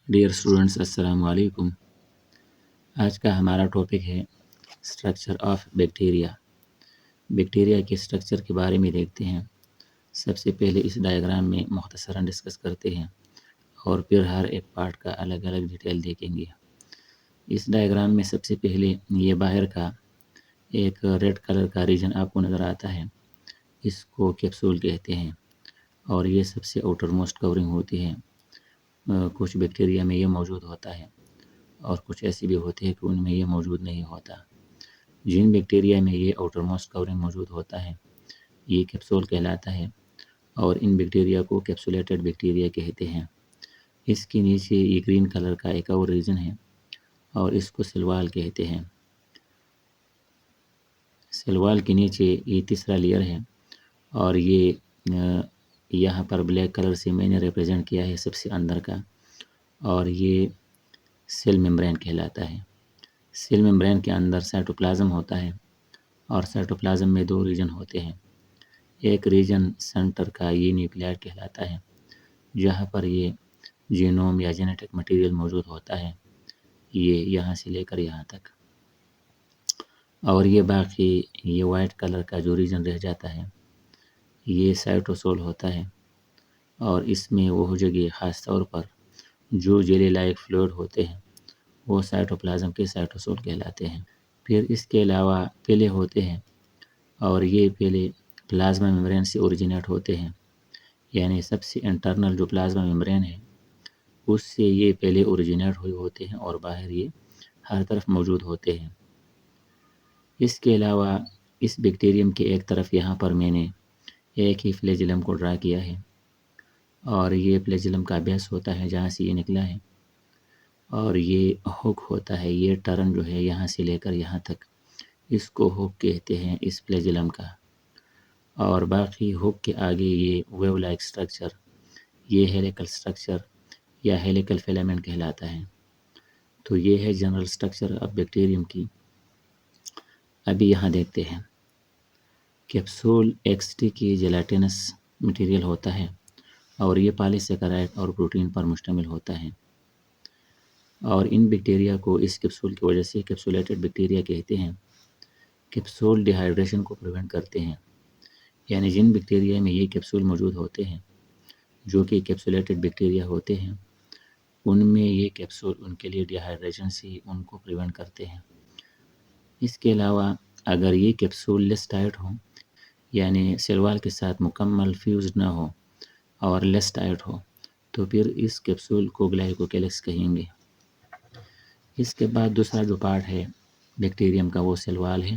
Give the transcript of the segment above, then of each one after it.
Dear students السلام علیکم۔ آج کا ہمارا ٹاپک ہے اسٹرکچر آف بیکٹیریا۔ بیکٹیریا کے اسٹرکچر کے بارے میں دیکھتے ہیں۔ سب سے پہلے اس ڈائیگرام میں مختصراً ڈسکس کرتے ہیں اور پھر ہر ایک پارٹ کا الگ الگ ڈیٹیل دیکھیں گے۔ اس ڈائیگرام میں سب سے پہلے یہ باہر کا ایک ریڈ کلر کا ریجن آپ کو نظر آتا ہے، اس کو کیپسول کہتے ہیں، اور یہ سب سے آؤٹر موسٹ کورنگ ہوتی ہے۔ کچھ بیکٹیریا میں یہ موجود ہوتا ہے اور کچھ ایسی بھی ہوتے ہیں کہ ان میں یہ موجود نہیں ہوتا۔ جن بیکٹیریا میں یہ آؤٹر موسٹ کورنگ موجود ہوتا ہے یہ کیپسول کہلاتا ہے، اور ان بیکٹیریا کو کیپسولیٹڈ بیکٹیریا کہتے ہیں۔ اس کے نیچے یہ گرین کلر کا ایک اور ریجن ہے اور اس کو سیل وال کہتے ہیں۔ سیل وال کے نیچے یہ تیسرا لیئر ہے، اور یہ یہاں پر بلیک کلر سے میں نے ریپرزینٹ کیا ہے سب سے اندر کا، اور یہ سیل ممبرین کہلاتا ہے۔ سیل ممبرین کے اندر سائٹوپلازم ہوتا ہے، اور سائٹوپلازم میں دو ریجن ہوتے ہیں۔ ایک ریجن سینٹر کا یہ نیوکلیائڈ کہلاتا ہے، جہاں پر یہ جینوم یا جینیٹک مٹیریل موجود ہوتا ہے، یہ یہاں سے لے کر یہاں تک، اور یہ باقی یہ وائٹ کلر کا جو ریجن رہ جاتا ہے یہ سائٹوسول ہوتا ہے، اور اس میں وہ جگہ خاص طور پر جو جیلی لائک فلوئڈ ہوتے ہیں وہ سائٹوپلازم کے سائٹوسول کہلاتے ہیں۔ پھر اس کے علاوہ پیلے ہوتے ہیں، اور یہ پیلے پلازما ممبرین سے اوریجنیٹ ہوتے ہیں، یعنی سب سے انٹرنل جو پلازما ممبرین ہے اس سے یہ پہلے اوریجنیٹ ہوئے ہوتے ہیں اور باہر یہ ہر طرف موجود ہوتے ہیں۔ اس کے علاوہ اس بیکٹیریم کے ایک طرف یہاں پر میں نے ایک ہی فلیجلم کو ڈرا کیا ہے، اور یہ فلیجلم کا بیس ہوتا ہے جہاں سے یہ نکلا ہے، اور یہ ہوک ہوتا ہے، یہ ٹرن جو ہے یہاں سے لے کر یہاں تک، اس کو ہوک کہتے ہیں اس فلیجلم کا۔ اور باقی ہوک کے آگے یہ ویو لائک سٹرکچر، یہ ہیلیکل سٹرکچر یا ہیلیکل فیلامنٹ کہلاتا ہے۔ تو یہ ہے جنرل سٹرکچر آف بیکٹیریم کی۔ ابھی یہاں دیکھتے ہیں کیپسول ایک سٹیکی جیلاٹینس مٹیریل ہوتا ہے، اور یہ پالی سیکرائڈ اور پروٹین پر مشتمل ہوتا ہے، اور ان بیکٹیریا کو اس کیپسول کی وجہ سے کیپسولیٹڈ بیکٹیریا کہتے ہیں۔ کیپسول ڈی ہائیڈریشن کو پریونٹ کرتے ہیں، یعنی جن بیکٹیریا میں یہ کیپسول موجود ہوتے ہیں جو کہ کیپسولیٹڈ بیکٹیریا ہوتے ہیں، ان میں یہ کیپسول ان کے لیے ڈی ہائیڈریشن سے ان کو پریونٹ کرتے ہیں۔ اس کے علاوہ اگر یہ کیپسول لیس ٹائٹ ہو، یعنی سیل وال کے ساتھ مکمل فیوزڈ نہ ہو اور لیس ٹائٹ ہو، تو پھر اس کیپسول کو گلائکوکیلکس کہیں گے۔ اس کے بعد دوسرا جو پارٹ ہے بیکٹیریم کا وہ سیل وال ہے۔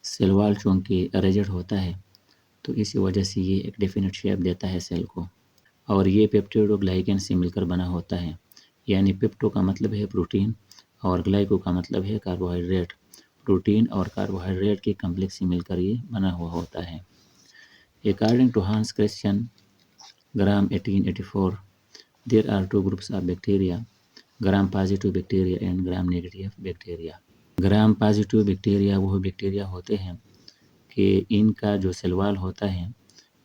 سیل وال چونکہ ریجڈ ہوتا ہے تو اسی وجہ سے یہ ایک ڈیفینٹ شیپ دیتا ہے سیل کو، اور یہ پیپٹیڈو گلائکین سے مل کر بنا ہوتا ہے، یعنی پیپٹو کا مطلب ہے پروٹین اور گلائکو کا مطلب ہے کاربوہائیڈریٹ۔ پروٹین اور کاربوہائیڈریٹ کے کمپلیکس سے مل کر یہ بنا ہوا ہوتا ہے۔ According to Hans Christian, Gram 1884, there are two groups of bacteria, Gram positive bacteria and Gram negative bacteria. Gram positive bacteria وہ بیکٹیریا ہوتے ہیں کہ ان کا جو سیل وال ہوتا ہے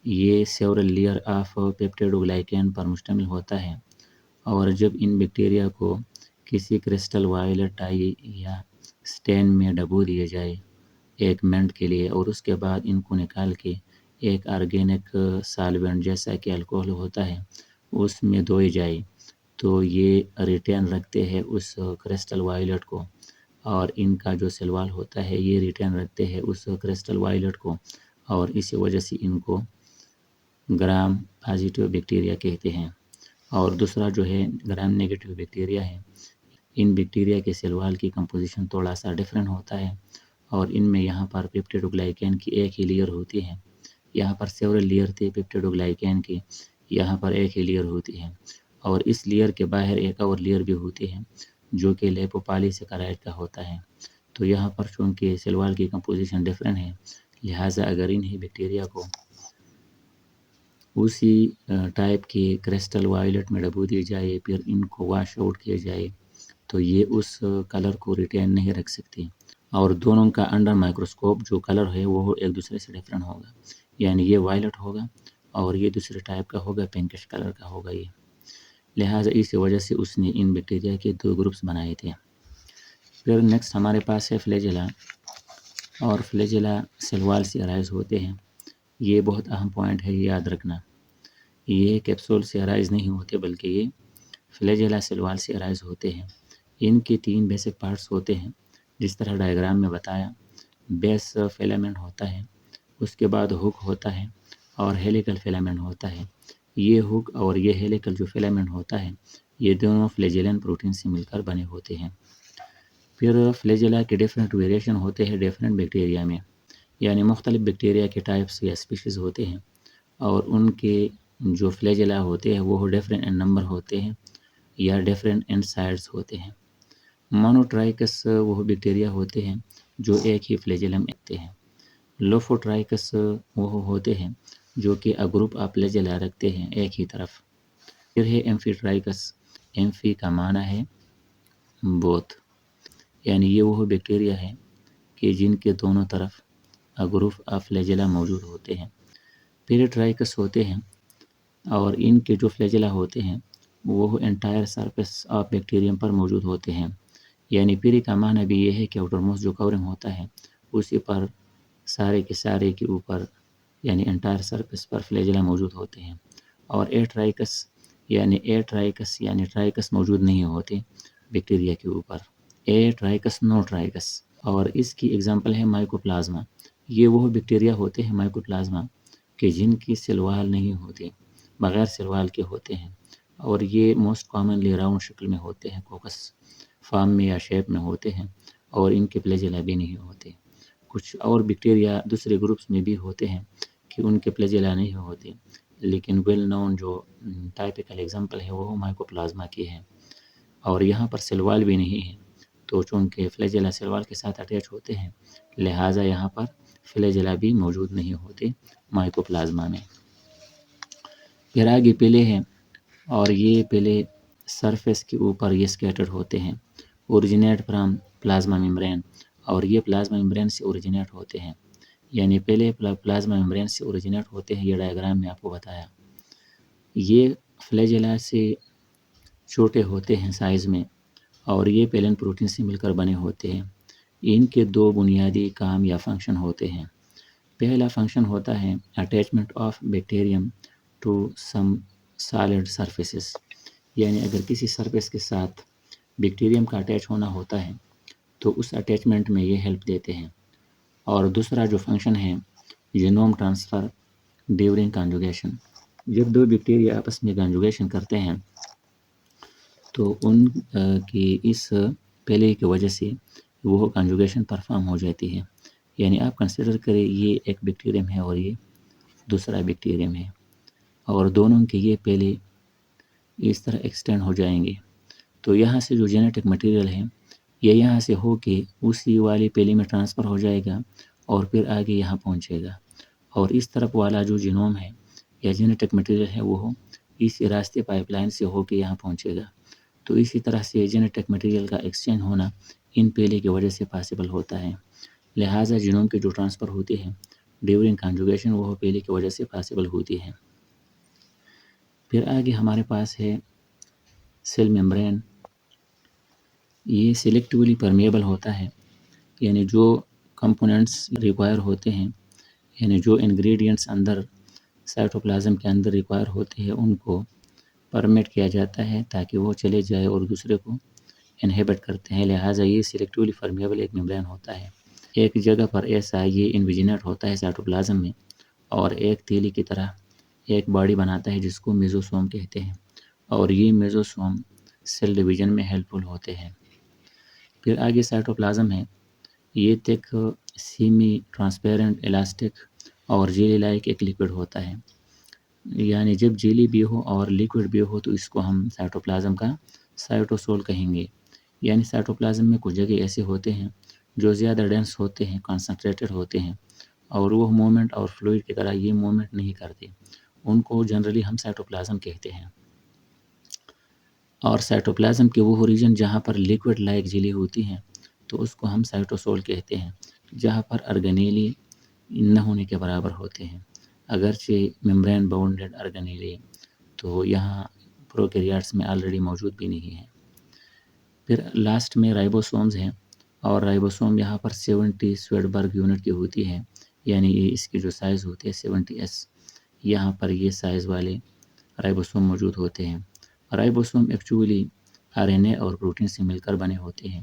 یہ سیورل لیئر آف پیپٹیڈوگلائکین پر مشتمل ہوتا ہے، اور جب ان بیکٹیریا کو کسی کرسٹل وائلٹ ڈائی یا سٹین میں ڈبو دیے جائے ایک منٹ کے لیے، اور اس کے بعد ان کو نکال کے ایک آرگینک سالوینٹ جیسا کہ الکوہل ہوتا ہے اس میں دھوئی جائے، تو یہ ریٹین رکھتے ہیں اس کرسٹل وائلٹ کو، اور ان کا جو سیل وال ہوتا ہے یہ ریٹین رکھتے ہیں اس کرسٹل وائلٹ کو، اور اسی وجہ سے ان کو گرام پازیٹیو بیکٹیریا کہتے ہیں۔ اور دوسرا جو ہے گرام نیگیٹو بیکٹیریا ہے۔ ان بیکٹیریا کے سیل وال کی کمپوزیشن تھوڑا سا ڈیفرنٹ ہوتا ہے، اور ان میں یہاں پر پیپٹیڈوگلائکین کی ایک ہی لیئر ہوتی ہے، یہاں پر سیورل لیئر تھے پیپٹیڈوگلائکین کی، یہاں پر ایک ہی لیئر ہوتی ہے، اور اس لیئر کے باہر ایک اور لیئر بھی ہوتی ہے جو کہ لیپوپالی سیکرائڈ کا ہوتا ہے۔ تو یہاں پر چونکہ سیل وال کی کمپوزیشن ڈیفرنٹ ہے، لہٰذا اگر انہیں بیکٹیریا کو اسی ٹائپ کی کرسٹل وائلٹ میں ڈبو دی جائے پھر ان کو واش آؤٹ کیا جائے تو یہ اس کلر کو ریٹین نہیں رکھ سکتی، اور دونوں کا انڈر مائکروسکوپ جو کلر ہے وہ ایک دوسرے سے ڈیفرنٹ ہوگا، یعنی یہ وائلٹ ہوگا اور یہ دوسرے ٹائپ کا ہوگا، پنکش کلر کا ہوگا یہ۔ لہٰذا اس وجہ سے اس نے ان بیکٹیریا کے 2 گروپس بنائے تھے۔ پھر نیکسٹ ہمارے پاس ہے فلیجلا، اور فلیجلا سیل وال سے ارائز ہوتے ہیں۔ یہ بہت اہم پوائنٹ ہے، یاد رکھنا، یہ کیپسول سے ارائز نہیں ہوتے بلکہ یہ فلیجلا سیل وال سے ارائز ہوتے ہیں۔ ان کے 3 بیسک پارٹس ہوتے ہیں، جس طرح ڈائیگرام میں بتایا۔ بیس فیلامنٹ ہوتا ہے، اس کے بعد ہک ہوتا ہے اور ہیلیکل فیلامنٹ ہوتا ہے۔ یہ ہک اور یہ ہیلیکل جو فیلامنٹ ہوتا ہے، یہ دونوں فلیجیلن پروٹین سے مل کر بنے ہوتے ہیں۔ پھر فلیجلا کے ڈیفرنٹ ویریشن ہوتے ہیں ڈیفرنٹ بیکٹیریا میں، یعنی مختلف بیکٹیریا کے ٹائپس یا اسپیشیز ہوتے ہیں، اور ان کے جو فلیجلا ہوتے ہیں وہ ڈیفرنٹ ان نمبر ہوتے ہیں یا ڈیفرنٹ ان سائز ہوتے ہیں۔ مونوٹرائکس وہ بیکٹیریا ہوتے ہیں جو ایک ہی فلیجلم رکھتے ہیں۔ لوفوٹرائکس وہ ہوتے ہیں جو کہ گروپ آف فلیجلا رکھتے ہیں ایک ہی طرف۔ پھر ہے ایمفیٹرائکس، ایمفی کا معنی ہے بوتھ، یعنی یہ وہ بیکٹیریا ہے کہ جن کے دونوں طرف گروپ آف فلیجلا موجود ہوتے ہیں۔ پیریٹرائکس ہوتے ہیں اور ان کے جو فلیجلا ہوتے ہیں وہ انٹائر سرفیس آف بیکٹیریم پر موجود ہوتے ہیں، یعنی پیری کا معنی بھی یہ ہے کہ آؤٹر موسٹ جو کورنگ ہوتا ہے اسی پر سارے کے اوپر یعنی انٹائر سرفیس پر فلیجلا موجود ہوتے ہیں۔ اور ایٹرائکس یعنی ٹرائکس موجود نہیں ہوتے بیکٹیریا کے اوپر، ایٹرائکس نو ٹرائکس۔ اور اس کی ایگزامپل ہے مائکوپلازما۔ یہ وہ بیکٹیریا ہوتے ہیں مائکوپلازما کہ جن کی سیل وال نہیں ہوتی، بغیر سیل وال کے ہوتے ہیں، اور یہ موسٹ کامنلی راؤنڈ شکل میں ہوتے ہیں، کوکس فارم میں یا شیپ میں ہوتے ہیں، اور ان کے فلیجلا بھی نہیں ہوتے۔ کچھ اور بیکٹیریا دوسرے گروپس میں بھی ہوتے ہیں کہ ان کے فلیجلا نہیں ہوتے، لیکن ویل نون جو ٹائپیکل ایگزامپل ہے وہ مائکوپلازما کی ہے، اور یہاں پر سیل وال بھی نہیں ہے، تو چونکہ فلیجلا سیل وال کے ساتھ اٹیچ ہوتے ہیں لہٰذا یہاں پر فلیجلا بھی موجود نہیں ہوتے مائکوپلازما میں۔ پھر آگے پیلے ہیں، اور یہ پیلے سرفیس کے اوپر یہ اسکیٹرڈ ہوتے ہیں، اوریجنیٹ فرام پلازما ممبرین، اور یہ پلازما ممبرین سے اوریجنیٹ ہوتے ہیں، یعنی پہلے پلازما ممبرین سے اوریجنیٹ ہوتے ہیں۔ یہ ڈائیگرام میں آپ کو بتایا، یہ فلیجلا سے چھوٹے ہوتے ہیں سائز میں، اور یہ پیلن پروٹین سے مل کر بنے ہوتے ہیں۔ ان کے 2 بنیادی کام یا فنکشن ہوتے ہیں۔ پہلا فنکشن ہوتا ہے attachment of bacterium to some solid surfaces, یعنی اگر کسی سرفیس کے ساتھ بیکٹیریم کا اٹیچ ہونا ہوتا ہے تو اس اٹیچمنٹ میں یہ ہیلپ دیتے ہیں۔ اور دوسرا جو فنکشن ہے جینوم ٹرانسفر ڈیورنگ کنجوگیشن، جب 2 بیکٹیریا آپس میں کنجوگیشن کرتے ہیں تو ان کی اس پہلے کی وجہ سے وہ کنجوگیشن پرفارم ہو جاتی ہے، یعنی آپ کنسیڈر کریں یہ ایک بیکٹیریم ہے اور یہ دوسرا بیکٹیریم ہے، اور دونوں کے یہ پہلے اس طرح ایکسٹینڈ ہو جائیں گے، تو یہاں سے جو جینیٹک مٹیریل ہے یہ یہاں سے ہو کے اسی والی پیلی میں ٹرانسفر ہو جائے گا اور پھر آگے یہاں پہنچے گا، اور اس طرف والا جو جینوم ہے یا جینیٹک مٹیریل ہے وہ اس راستے پائپ لائن سے ہو کے یہاں پہنچے گا۔ تو اسی طرح سے جینیٹک مٹیریل کا ایکسچینج ہونا ان پیلے کی وجہ سے پاسبل ہوتا ہے، لہٰذا جینوم کی جو ٹرانسفر ہوتی ہے ڈیورنگ کنجوگیشن وہ پیلے کی وجہ سے پاسبل ہوتی ہے۔ پھر آگے ہمارے پاس ہے سیل ممبرین۔ یہ سلیکٹیولی پرمیبل ہوتا ہے، یعنی جو کمپوننٹس ریکوائر ہوتے ہیں، یعنی جو انگریڈینٹس اندر سائٹوپلازم کے اندر ریکوائر ہوتے ہیں ان کو پرمٹ کیا جاتا ہے تاکہ وہ چلے جائے اور دوسرے کو انہیبٹ کرتے ہیں، لہٰذا یہ سلیکٹیولی پرمیبل ایک ممبرین ہوتا ہے۔ ایک جگہ پر ایسا یہ انویجنیٹ ہوتا ہے سائٹوپلازم میں، اور ایک تیلی کی طرح ایک باڈی بناتا ہے جس کو میزوسوم کہتے ہیں، اور یہ میزوسوم سیل ڈویژن میں ہیلپ فل ہوتے ہیں۔ پھر آگے سائٹوپلازم ہے، یہ تک سیمی ٹرانسپیرنٹ الاسٹک اور جیلی لائک ایک لیکوڈ ہوتا ہے، یعنی جب جیلی بھی ہو اور لیکوڈ بھی ہو تو اس کو ہم سائٹوپلازم کا سائٹوسول کہیں گے۔ یعنی سائٹوپلازم میں کچھ جگہ ایسے ہوتے ہیں جو زیادہ ڈینس ہوتے ہیں، کنسنٹریٹڈ ہوتے ہیں، اور وہ مومنٹ اور فلوئڈ کی طرح یہ مومنٹ نہیں کرتے، ان کو جنرلی ہم سائٹوپلازم کہتے ہیں۔ اور سائٹوپلازم کے وہ ریجن جہاں پر لیکوڈ لائک جیلی ہوتی ہیں تو اس کو ہم سائٹوسول کہتے ہیں، جہاں پر ارگنیلی نہ ہونے کے برابر ہوتے ہیں، اگرچہ ممبرین باؤنڈڈ ارگنیلی، تو یہاں پروکیریاٹس میں آلریڈی موجود بھی نہیں ہیں۔ پھر لاسٹ میں رائبوسومز ہیں، اور رائبوسوم یہاں پر 70 سویڈبرگ یونٹ کی ہوتی ہے، یعنی یہ اس کی جو سائز ہوتی ہے 70S، یہاں پر یہ سائز والے رائبوسوم موجود ہوتے ہیں۔ رائبوسوم ایکچولی RNA اور پروٹین سے مل کر بنے ہوتے ہیں۔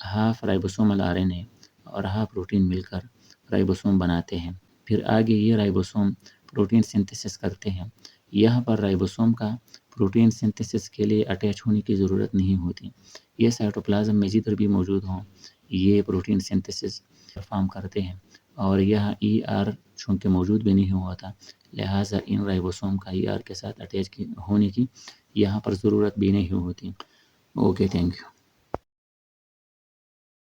ہاف رائبوسومل RNA اور ہاف پروٹین مل کر رائبوسوم بناتے ہیں۔ پھر آگے یہ رائبوسوم پروٹین سنتھیسس کرتے ہیں۔ یہاں پر رائبوسوم کا پروٹین سنتھیسس کے لیے اٹیچ ہونے کی ضرورت نہیں ہوتی، یہ سائٹوپلازم میں جدھر بھی موجود ہوں یہ پروٹین سنتھیسس پرفارم کرتے ہیں، اور یہاں ER چونکہ موجود بھی نہیں ہوا تھا، لہٰذا ان رائبوسوم کا ER کے ساتھ اٹیچ ہونے کی یہاں پر ضرورت بھی نہیں ہوتی۔ Okay, thank you.